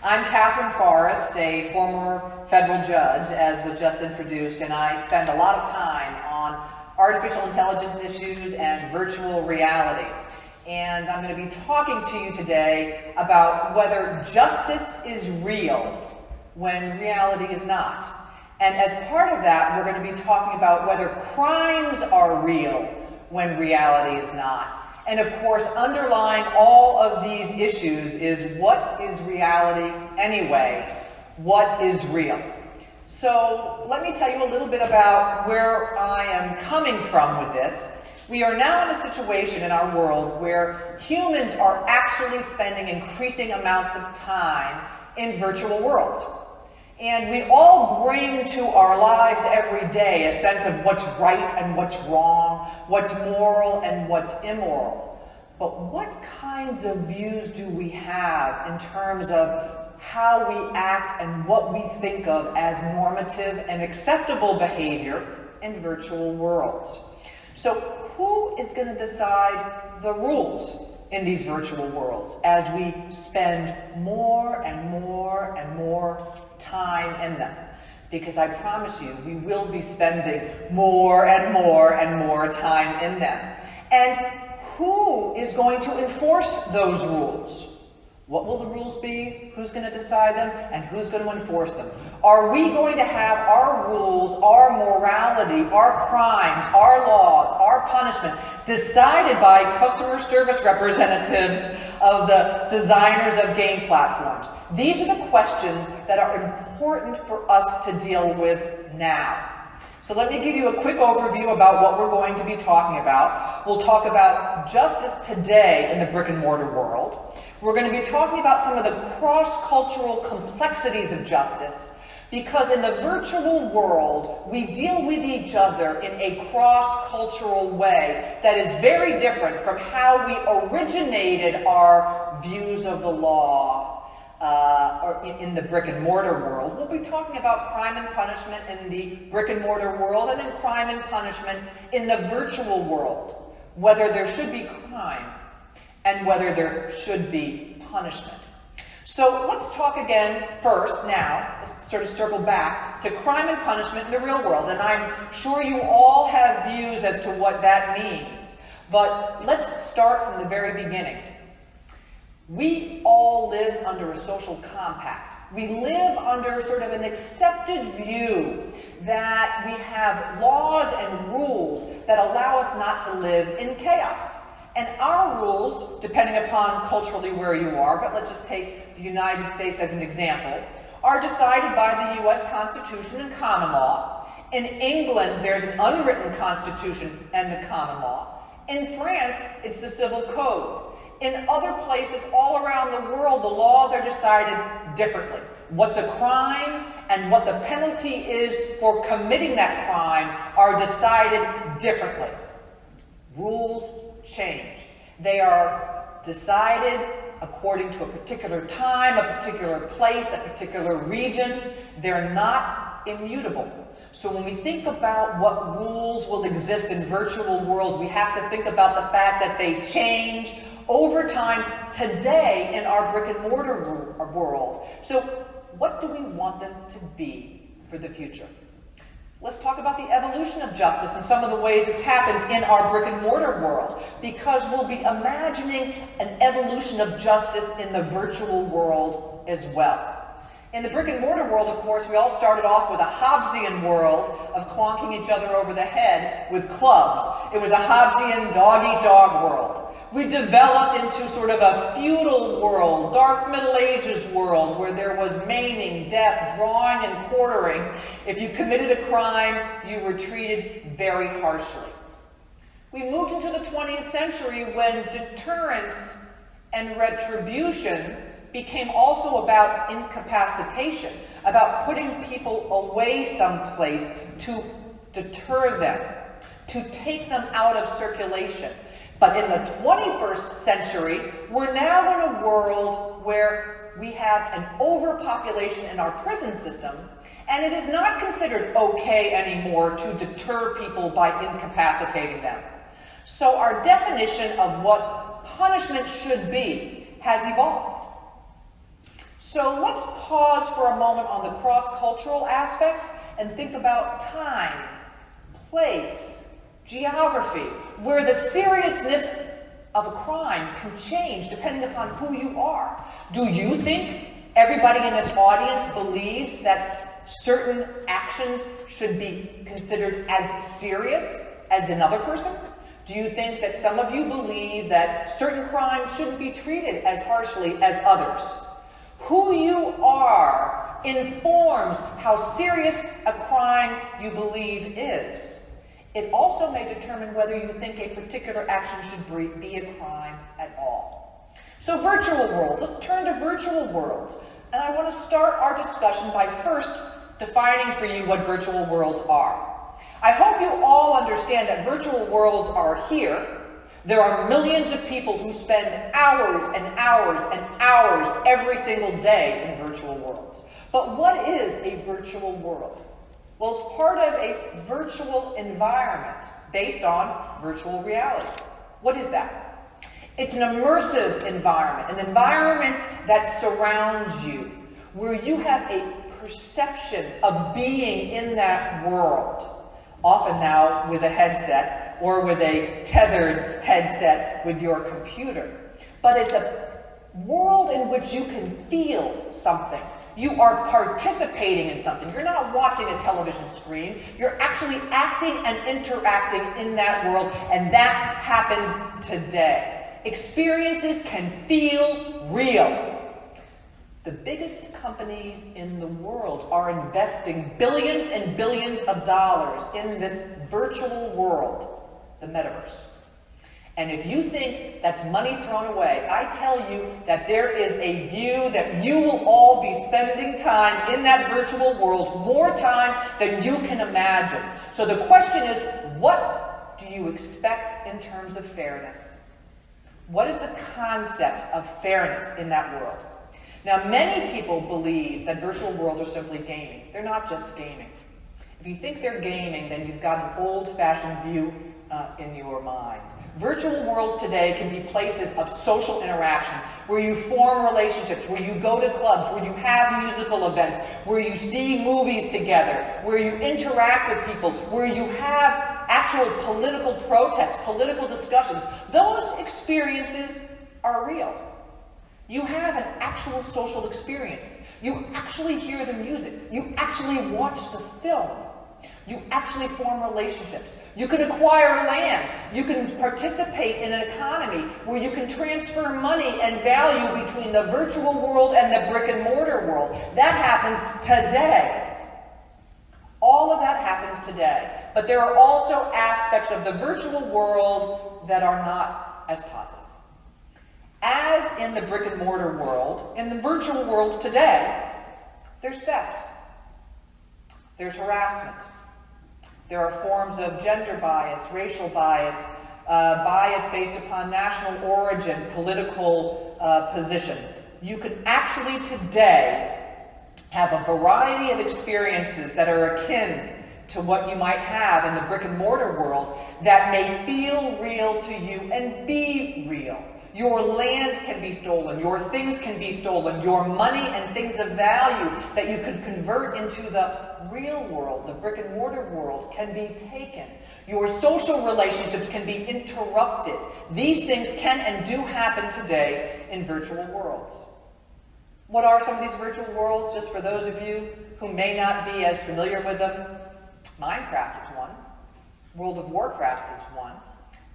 I'm Katherine Forrest, a former federal judge, as was just introduced, and I spend a lot of time on artificial intelligence issues and virtual reality. And I'm going to be talking to you today about whether justice is real when reality is not. And as part of that, we're going to be talking about whether crimes are real when reality is not. And of course, underlying all of these issues is what is reality anyway? What is real? So let me tell you a little bit about where I am coming from with this. We are now in a situation in our world where humans are actually spending increasing amounts of time in virtual worlds. And we all bring to our lives every day a sense of what's right and what's wrong, what's moral and what's immoral. But what kinds of views do we have in terms of how we act and what we think of as normative and acceptable behavior in virtual worlds? So who is going to decide the rules in these virtual worlds as we spend more and more and more time in them? Because I promise you, we will be spending more and more and more time in them. And who is going to enforce those rules? What will the rules be? Who's going to decide them? And who's going to enforce them? Are we going to have our rules, our morality, our crimes, our laws, our punishment decided by customer service representatives of the designers of game platforms? These are the questions that are important for us to deal with now. So let me give you a quick overview about what we're going to be talking about. We'll talk about justice today in the brick and mortar world. We're going to be talking about some of the cross-cultural complexities of justice, because in the virtual world, we deal with each other in a cross-cultural way that is very different from how we originated our views of the law or in the brick and mortar world. We'll be talking about crime and punishment in the brick and mortar world, and then crime and punishment in the virtual world, whether there should be crime and whether there should be punishment. So let's talk again first now, let's sort of circle back to crime and punishment in the real world. And I'm sure you all have views as to what that means. But let's start from the very beginning. We all live under a social compact. We live under sort of an accepted view that we have laws and rules that allow us not to live in chaos. And our rules, depending upon culturally where you are, but let's just take the United States as an example, are decided by the U.S. Constitution and common law. In England, there's an unwritten constitution and the common law. In France, it's the civil code. In other places all around the world, the laws are decided differently. What's a crime and what the penalty is for committing that crime are decided differently. Rules change. They are decided according to a particular time, a particular place, a particular region. They're not immutable. So when we think about what rules will exist in virtual worlds, we have to think about the fact that they change over time today in our brick and mortar world. So what do we want them to be for the future? Let's talk about the evolution of justice and some of the ways it's happened in our brick and mortar world, because we'll be imagining an evolution of justice in the virtual world as well. In the brick and mortar world, of course, we all started off with a Hobbesian world of clonking each other over the head with clubs. It was a Hobbesian dog-eat-dog world. We developed into sort of a feudal world, dark Middle Ages world, where there was maiming, death, drawing, and quartering. If you committed a crime, you were treated very harshly. We moved into the 20th century when deterrence and retribution became also about incapacitation, about putting people away someplace to deter them, to take them out of circulation. But in the 21st century, we're now in a world where we have an overpopulation in our prison system, and it is not considered okay anymore to deter people by incapacitating them. So our definition of what punishment should be has evolved. So let's pause for a moment on the cross-cultural aspects and think about time, place, geography, where the seriousness of a crime can change depending upon who you are. Do you think everybody in this audience believes that certain actions should be considered as serious as another person? Do you think that some of you believe that certain crimes shouldn't be treated as harshly as others? Who you are informs how serious a crime you believe is. It also may determine whether you think a particular action should be a crime at all. So virtual worlds, let's turn to virtual worlds. And I want to start our discussion by first defining for you what virtual worlds are. I hope you all understand that virtual worlds are here. There are millions of people who spend hours and hours and hours every single day in virtual worlds. But what is a virtual world? Well, it's part of a virtual environment based on virtual reality. What is that? It's an immersive environment, an environment that surrounds you, where you have a perception of being in that world. Often now with a headset or with a tethered headset with your computer. But it's a world in which you can feel something. You are participating in something. You're not watching a television screen. You're actually acting and interacting in that world, and that happens today. Experiences can feel real. The biggest companies in the world are investing billions and billions of dollars in this virtual world, the metaverse. And if you think that's money thrown away, I tell you that there is a view that you will all be spending time in that virtual world, more time than you can imagine. So the question is, what do you expect in terms of fairness? What is the concept of fairness in that world? Now, many people believe that virtual worlds are simply gaming. They're not just gaming. If you think they're gaming, then you've got an old-fashioned view in your mind. Virtual worlds today can be places of social interaction, where you form relationships, where you go to clubs, where you have musical events, where you see movies together, where you interact with people, where you have actual political protests, political discussions. Those experiences are real. You have an actual social experience. You actually hear the music. You actually watch the film. You actually form relationships. You can acquire land. You can participate in an economy where you can transfer money and value between the virtual world and the brick and mortar world. That happens today. All of that happens today. But there are also aspects of the virtual world that are not as positive. As in the brick and mortar world, in the virtual worlds today, there's theft. There's harassment. There are forms of gender bias, racial bias, bias based upon national origin, political position. You can actually today have a variety of experiences that are akin to what you might have in the brick and mortar world that may feel real to you and be real. Your land can be stolen, your things can be stolen, your money and things of value that you could convert into the real world, the brick and mortar world, can be taken. Your social relationships can be interrupted. These things can and do happen today in virtual worlds. What are some of these virtual worlds, just for those of you who may not be as familiar with them? Minecraft is one. World of Warcraft is one.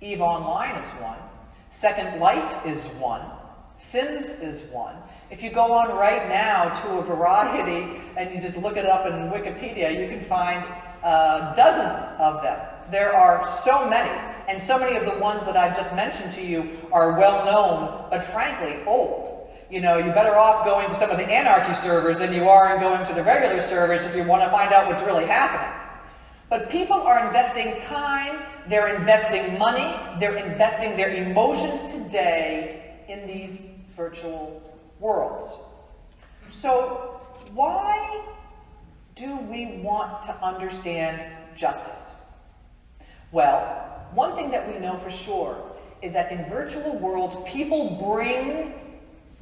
EVE Online is one. Second Life is one. Sims is one. If you go on right now to a variety and you just look it up in Wikipedia, you can find dozens of them. There are so many, and so many of the ones that I've just mentioned to you are well known, but frankly, old. You know, you're better off going to some of the anarchy servers than you are in going to the regular servers if you want to find out what's really happening. But people are investing time, they're investing money, they're investing their emotions today in these virtual worlds. So why do we want to understand justice? Well, one thing that we know for sure is that in virtual worlds, people bring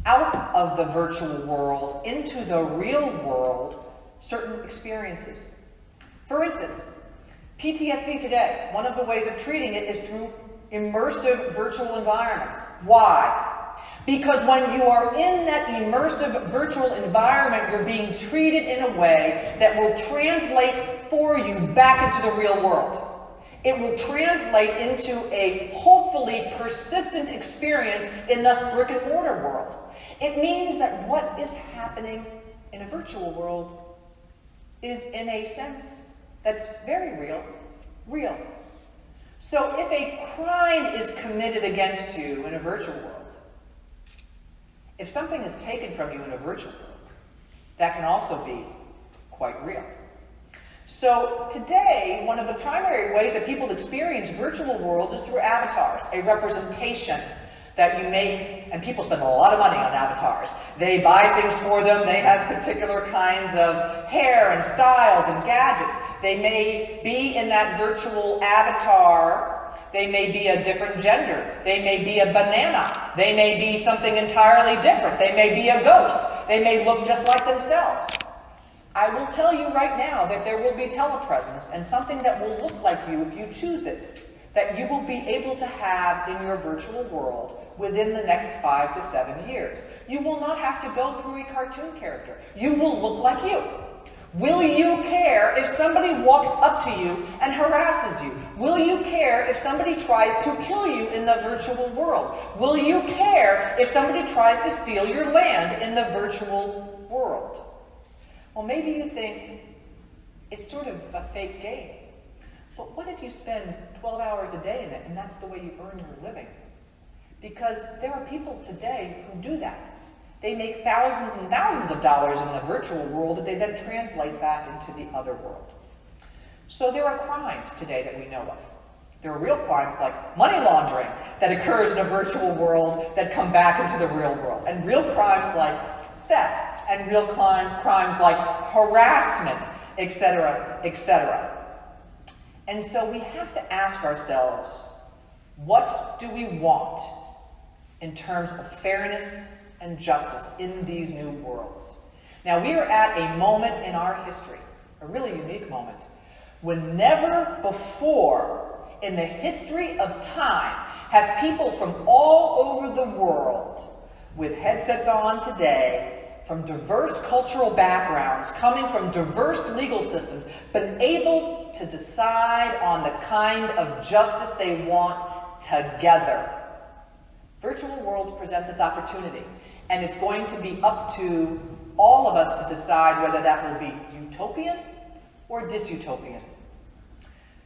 out of the virtual world into the real world certain experiences. For instance, PTSD today, one of the ways of treating it is through immersive virtual environments. Why? Because when you are in that immersive virtual environment, you're being treated in a way that will translate for you back into the real world. It will translate into a hopefully persistent experience in the brick and mortar world. It means that what is happening in a virtual world is, in a sense, that's very real. So if a crime is committed against you in a virtual world, if something is taken from you in a virtual world, that can also be quite real. So today, one of the primary ways that people experience virtual worlds is through avatars, a representation that you make, and people spend a lot of money on avatars. They buy things for them, they have particular kinds of hair and styles and gadgets. They may be in that virtual avatar. They may be a different gender. They may be a banana. They may be something entirely different. They may be a ghost. They may look just like themselves. I will tell you right now that there will be telepresence and something that will look like you if you choose it, that you will be able to have in your virtual world within the next 5 to 7 years. You will not have to go through a cartoon character. You will look like you. Will you care if somebody walks up to you and harasses you? Will you care if somebody tries to kill you in the virtual world? Will you care if somebody tries to steal your land in the virtual world? Well, maybe you think it's sort of a fake game. But what if you spend 12 hours a day in it and that's the way you earn your living? Because there are people today who do that. They make thousands and thousands of dollars in the virtual world that they then translate back into the other world. So there are crimes today that we know of. There are real crimes like money laundering that occurs in a virtual world that come back into the real world. And real crimes like theft and real crimes like harassment, etc., etc. And so we have to ask ourselves, what do we want in terms of fairness and justice in these new worlds? Now, we are at a moment in our history, a really unique moment, when never before in the history of time have people from all over the world with headsets on today, from diverse cultural backgrounds, coming from diverse legal systems, been able to decide on the kind of justice they want together. Virtual worlds present this opportunity, and it's going to be up to all of us to decide whether that will be utopian or dystopian.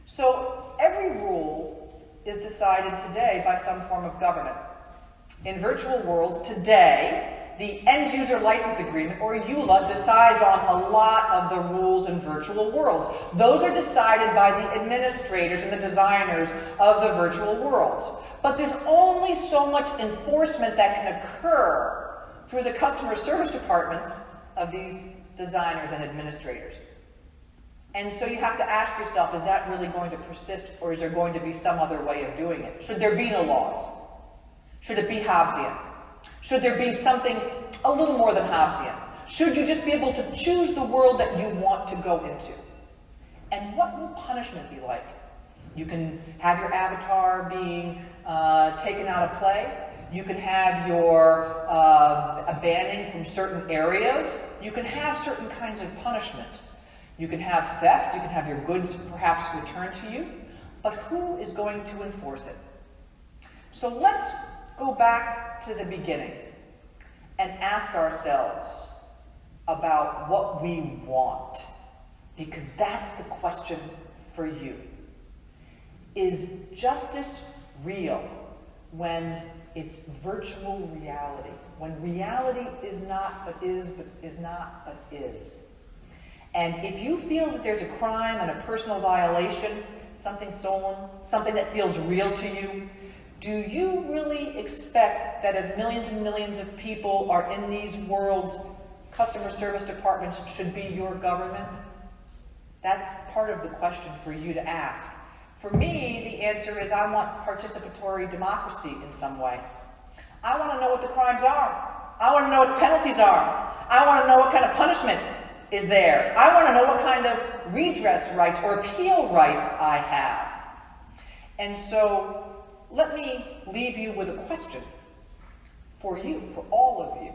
So every rule is decided today by some form of government. In virtual worlds today, the end-user license agreement, or EULA, decides on a lot of the rules in virtual worlds. Those are decided by the administrators and the designers of the virtual worlds. But there's only so much enforcement that can occur through the customer service departments of these designers and administrators. And so you have to ask yourself, is that really going to persist, or is there going to be some other way of doing it? Should there be no laws? Should it be Hobbesian? Should there be something a little more than Hobbesian? Should you just be able to choose the world that you want to go into? And what will punishment be like? You can have your avatar being taken out of play. You can have your banning from certain areas. You can have certain kinds of punishment. You can have theft. You can have your goods perhaps returned to you. But who is going to enforce it? So let's go back to the beginning and ask ourselves about what we want, because that's the question for you. Is justice real when it's virtual reality? When reality is not but is, but is not but is? And if you feel that there's a crime and a personal violation, something stolen, something that feels real to you, do you really expect that as millions and millions of people are in these worlds, customer service departments should be your government? That's part of the question for you to ask. For me, the answer is I want participatory democracy in some way. I want to know what the crimes are. I want to know what the penalties are. I want to know what kind of punishment is there. I want to know what kind of redress rights or appeal rights I have. And so let me leave you with a question for you, for all of you.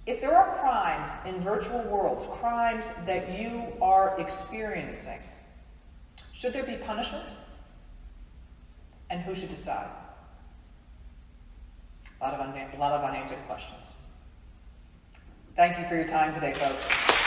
If there are crimes in virtual worlds, crimes that you are experiencing, should there be punishment? And who should decide? A lot of unanswered questions. Thank you for your time today, folks.